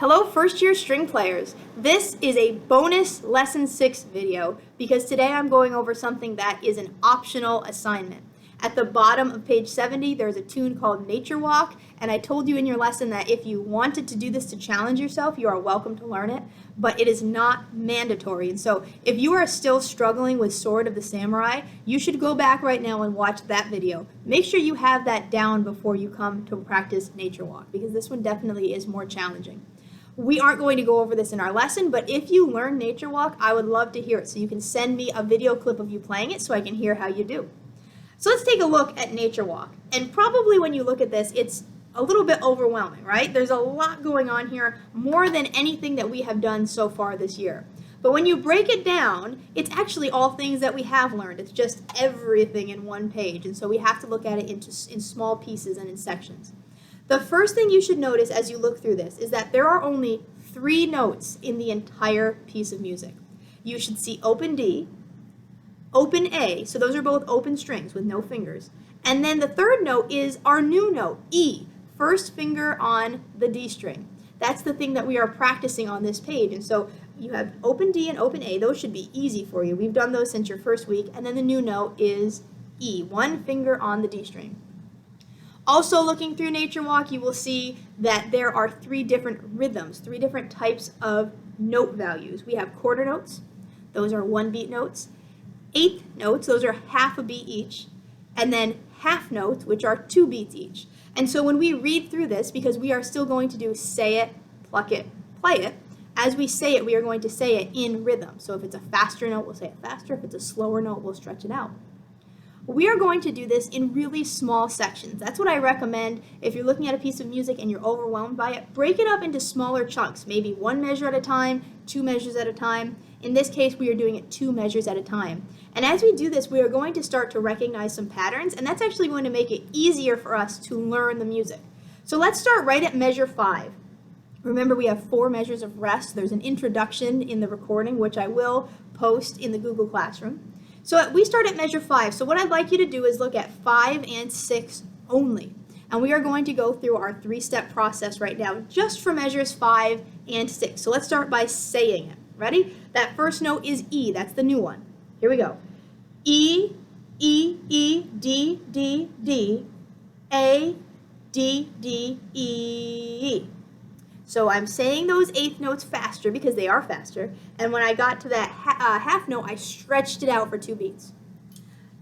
Hello first year string players. This is a bonus lesson 6 video because today I'm going over something that is an optional assignment. At the bottom of page 70 there's a tune called Nature Walk, and I told you in your lesson that if you wanted to do this to challenge yourself, you are welcome to learn it, but it is not mandatory. And so if you are still struggling with Sword of the Samurai, you should go back right now and watch that video. Make sure you have that down before you come to practice Nature Walk, because this one definitely is more challenging. We aren't going to go over this in our lesson, but if you learn Nature Walk, I would love to hear it. So you can send me a video clip of you playing it so I can hear how you do. So let's take a look at Nature Walk. And probably when you look at this, it's a little bit overwhelming, right? There's a lot going on here, more than anything that we have done so far this year. But when you break it down, it's actually all things that we have learned. It's just everything in one page. And so we have to look at it in small pieces and in sections. The first thing you should notice as you look through this is that there are only 3 notes in the entire piece of music. You should see open D, open A, so those are both open strings with no fingers. And then the third note is our new note, E, first finger on the D string. That's the thing that we are practicing on this page. And so you have open D and open A. Those should be easy for you. We've done those since your first week. And then the new note is E, one finger on the D string. Also, looking through Nature Walk, you will see that there are 3 different rhythms, 3 different types of note values. We have quarter notes, those are 1-beat notes, 1/8 notes, those are half a beat each, and then half notes, which are 2 beats each. And so when we read through this, because we are still going to do say it, pluck it, play it, as we say it, we are going to say it in rhythm. So if it's a faster note, we'll say it faster. If it's a slower note, we'll stretch it out. We are going to do this in really small sections. That's what I recommend if you're looking at a piece of music and you're overwhelmed by it. Break it up into smaller chunks, maybe 1 measure at a time, 2 measures at a time. In this case, we are doing it 2 measures at a time. And as we do this, we are going to start to recognize some patterns, and that's actually going to make it easier for us to learn the music. So let's start right at measure 5. Remember, we have 4 measures of rest. There's an introduction in the recording, which I will post in the Google Classroom. So we start at measure 5. So what I'd like you to do is look at 5 and 6 only. And we are going to go through our 3-step process right now just for measures 5 and 6. So let's start by saying it. Ready? That first note is E. That's the new one. Here we go. E, E, E, D, D, D, A, D, D, E. So I'm saying those 1/8 notes faster because they are faster. And when I got to that half note, I stretched it out for 2 beats.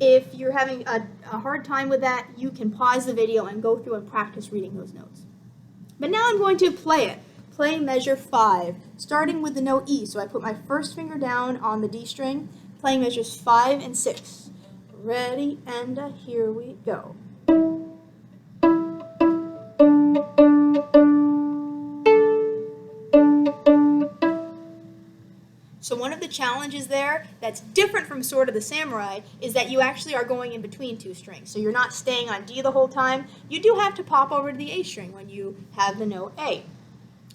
If you're having a hard time with that, you can pause the video and go through and practice reading those notes. But now I'm going to play it. Play measure 5, starting with the note E. So I put my first finger down on the D string, playing measures 5 and 6. Ready, and here we go. So one of the challenges there that's different from Sword of the Samurai is that you actually are going in between 2 strings. So you're not staying on D the whole time. You do have to pop over to the A string when you have the note A.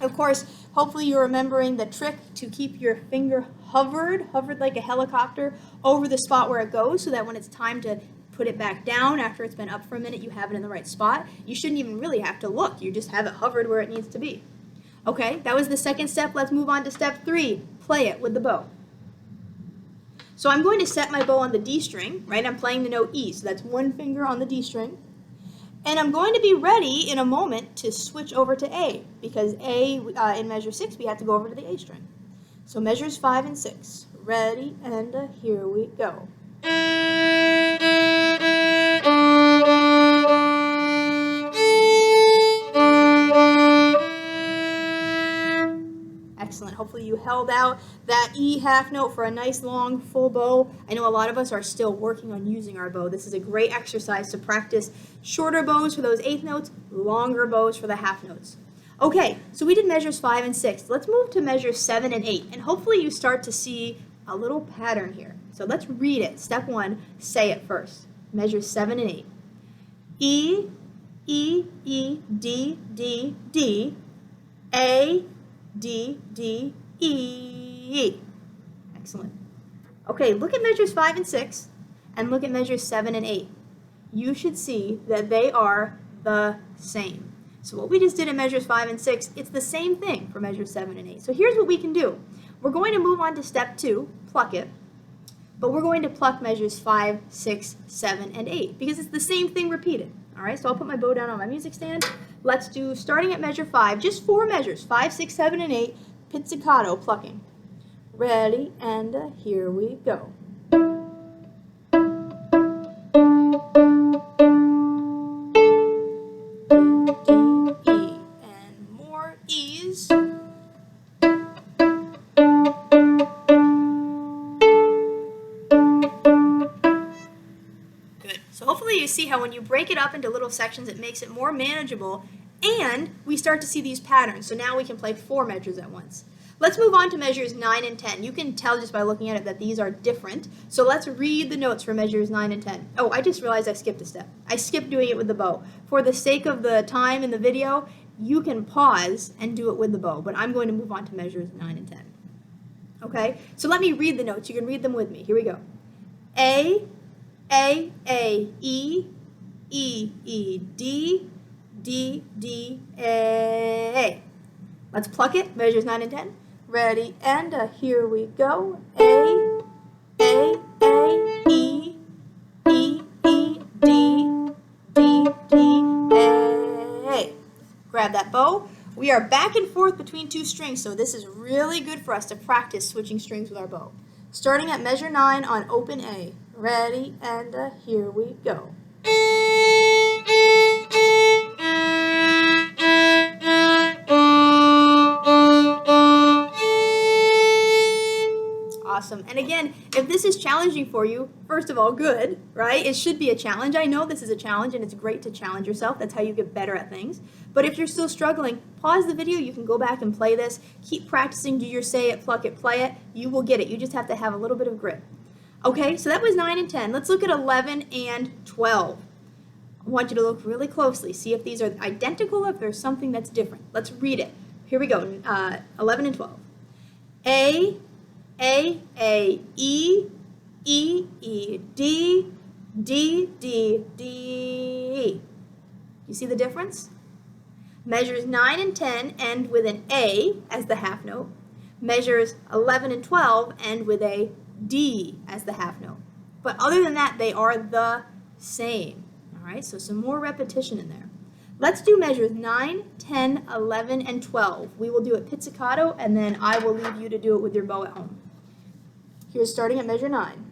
Of course, hopefully you're remembering the trick to keep your finger hovered like a helicopter over the spot where it goes, so that when it's time to put it back down after it's been up for a minute, you have it in the right spot. You shouldn't even really have to look. You just have it hovered where it needs to be. Okay, that was the second step. Let's move on to step 3. Play it with the bow. So I'm going to set my bow on the D string, right? I'm playing the note E, so that's 1 finger on the D string. And I'm going to be ready in a moment to switch over to A, because A, in measure 6, we have to go over to the A string. So measures 5 and 6. Ready, and here we go. Excellent. Hopefully you held out that E half note for a nice long full bow. I know a lot of us are still working on using our bow. This is a great exercise to practice shorter bows for those 1/8 notes, longer bows for the half notes. Okay, so we did measures 5 and 6. Let's move to measures 7 and 8, and hopefully you start to see a little pattern here. So let's read it. Step 1, say it first. Measures 7 and 8. E, E, E, D, D, D, A, D, D, E. Excellent. Okay, look at measures 5 and 6, and look at measures 7 and 8. You should see that they are the same. So what we just did in measures 5 and 6, it's the same thing for measures 7 and 8. So here's what we can do. We're going to move on to step 2, pluck it, but we're going to pluck measures 5, 6, 7, and 8 because it's the same thing repeated. All right, so I'll put my bow down on my music stand. Let's do, starting at measure 5, just 4 measures, 5, 6, 7, and 8, pizzicato plucking. Ready, and here we go. So hopefully you see how when you break it up into little sections, it makes it more manageable, and we start to see these patterns. So now we can play 4 measures at once. Let's move on to measures 9 and 10. You can tell just by looking at it that these are different. So let's read the notes for measures 9 and 10. Oh, I just realized I skipped a step. I skipped doing it with the bow. For the sake of the time in the video, you can pause and do it with the bow, but I'm going to move on to measures 9 and 10. Okay? So let me read the notes. You can read them with me. Here we go. A, E, D, A. Let's pluck it, measures 9 and 10. Ready, and here we go. A, E, D, A. Grab that bow. We are back and forth between 2 strings, so this is really good for us to practice switching strings with our bow. Starting at measure 9 on open A. Ready, and here we go. Awesome. And again, if this is challenging for you, first of all, good, right? It should be a challenge. I know this is a challenge, and it's great to challenge yourself. That's how you get better at things. But if you're still struggling, pause the video. You can go back and play this. Keep practicing. Do your say it, pluck it, play it. You will get it. You just have to have a little bit of grit. Okay, so that was 9 and 10. Let's look at 11 and 12. I want you to look really closely. See if these are identical, if there's something that's different. Let's read it. Here we go, 11 and 12. A, E, D, D. You see the difference? Measures 9 and 10 end with an A as the half note. Measures 11 and 12 end with a D as the half note. But other than that, they are the same. All right, so some more repetition in there. Let's do measures 9, 10, 11, and 12. We will do it pizzicato, and then I will leave you to do it with your bow at home. Here's starting at measure 9.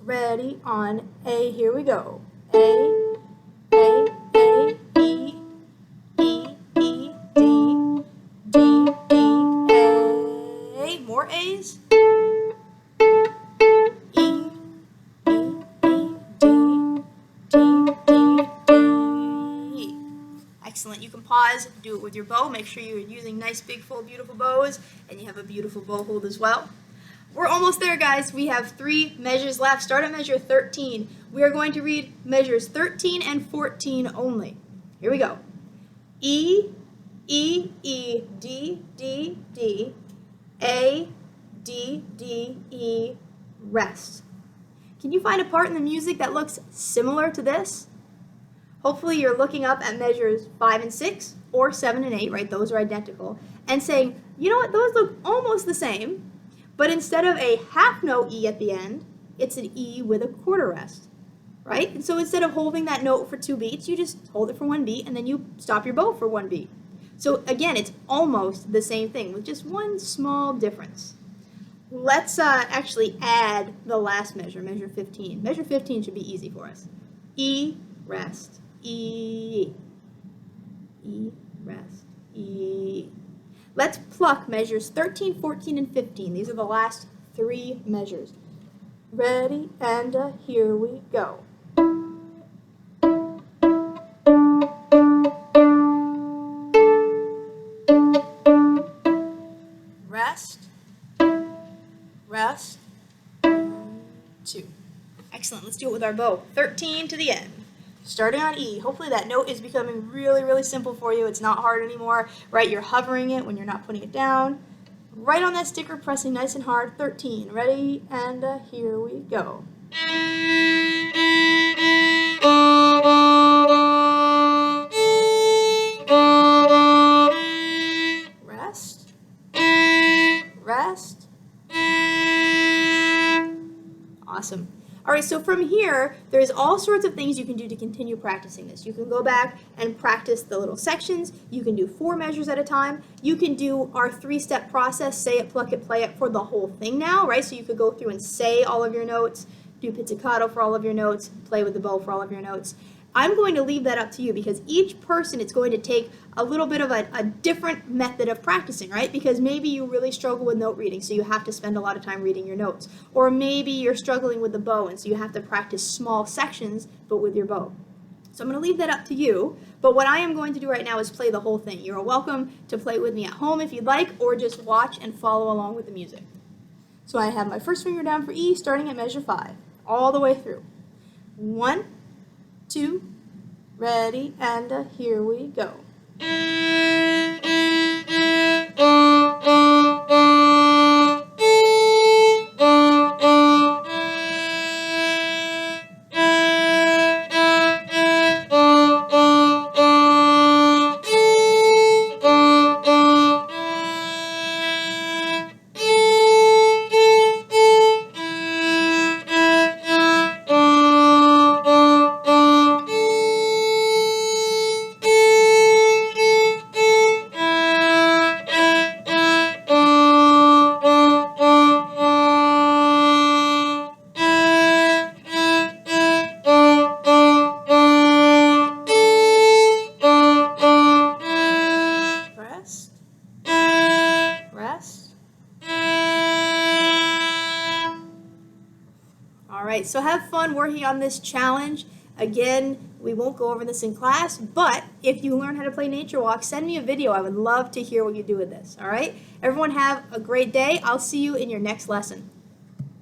Ready, on A, here we go. A, E, D, A. More A's. Excellent. You can pause, do it with your bow. Make sure you're using nice, big, full, beautiful bows, and you have a beautiful bow hold as well. We're almost there, guys. We have 3 measures left. Start at measure 13. We are going to read measures 13 and 14 only. Here we go. E, D, A, D, E, rest. Can you find a part in the music that looks similar to this? Hopefully you're looking up at measures 5 and 6 or 7 and 8, right? Those are identical. And saying, you know what, those look almost the same, but instead of a half note E at the end, it's an E with a quarter rest, right? And so instead of holding that note for 2 beats, you just hold it for 1 beat and then you stop your bow for 1 beat. So again, it's almost the same thing with just one small difference. Let's actually add the last measure, measure 15. Measure 15 should be easy for us. E, rest. E, rest, E. Let's pluck measures 13, 14, and 15. These are the last 3 measures. Ready, and here we go. Rest, rest, 2. Excellent, let's do it with our bow. 13 to the end. Starting on E. Hopefully that note is becoming really, really simple for you. It's not hard anymore, right? You're hovering it when you're not putting it down. Right on that sticker, pressing nice and hard. 13. Ready? And here we go. Awesome. All right, so from here, there's all sorts of things you can do to continue practicing this. You can go back and practice the little sections. You can do 4 measures at a time. You can do our 3-step process, say it, pluck it, play it for the whole thing now, right? So you could go through and say all of your notes, do pizzicato for all of your notes, play with the bow for all of your notes. I'm going to leave that up to you because each person is going to take a little bit of a different method of practicing, right? Because maybe you really struggle with note reading, so you have to spend a lot of time reading your notes. Or maybe you're struggling with the bow, and so you have to practice small sections, but with your bow. So I'm going to leave that up to you, but what I am going to do right now is play the whole thing. You're welcome to play with me at home if you'd like, or just watch and follow along with the music. So I have my first finger down for E, starting at measure 5, all the way through. 1, 2, ready, and here we go. Rest. All right, so have fun working on this challenge. Again, we won't go over this in class, but if you learn how to play Nature Walk, send me a video. I would love to hear what you do with this, all right? Everyone have a great day. I'll see you in your next lesson.